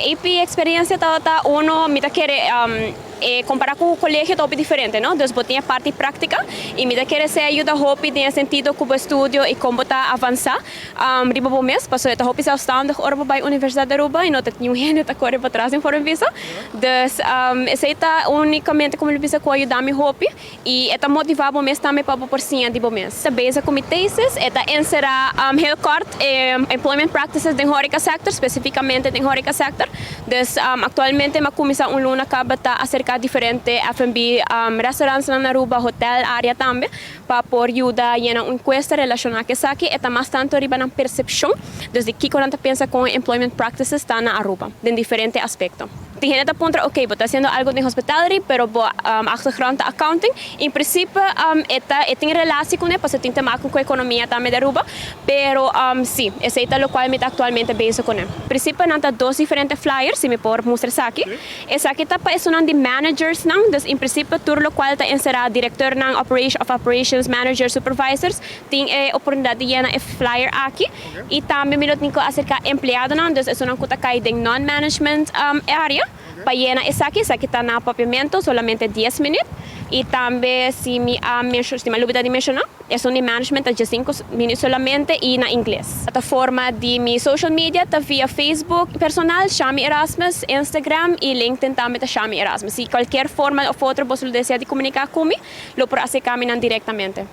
AP experiência tá uno mita querer comparar com o colégio top diferente, não? Então, você tem parte prática e mita querer se ajuda hopi tem sentido com o estudo e como tá avançar. Riba bom mês, passou esta hopi zelfstandig orba bij Universidade de Aruba e não tem ninguém tá correndo para trás em fora visa. Então, essa tá unicamente como ele visa com ajudar me hopi e esta motivar bom mês também para por cima de bom mês. Essa base com thesis esta encerrar heel kort employment practices de horeca sector, especificamente de horeca sector. Então, atualmente ma comisa luna acaba tá acerca diferente F&B restaurantes na Aruba, hotel, área também, para por ajudar a uma encuesta relacionada com isso aqui, é mais tanto riba na percepção, desde que quando pensa com employment practices está na Aruba, de diferentes aspectos. Tem gente aponta, ok, vou estar fazendo algo de hospitality, pero achtergrond accounting, em princípio, tem relação com isso, porque tem tema com a economia também da Aruba, pero sim, esse é o qual me atualmente penso com ele. Em princípio, não tem dois diferentes flyers, se me por mostrar aqui. Esse aqui está para isso de managers, não? Então, em princípio, tudo o qual está encerrado diretor ng operations, managers, supervisors, tem a oportunidade de llenar flyer aqui. E também me tem que acerca empleado, não? Então, isso não custa cair de non-management area. Para llenar essa aqui está na papiamento, solamente 10 minutos. E também, se me olvidar de mencionar, é de management de 5 minutos solamente e na inglês. A plataforma de mi social media está via Facebook personal, Shami Erasmus, Instagram e LinkedIn também está Shami Erasmus. Se qualquer forma ou outra você deseja de comunicar comigo, lo por hacer caminar diretamente.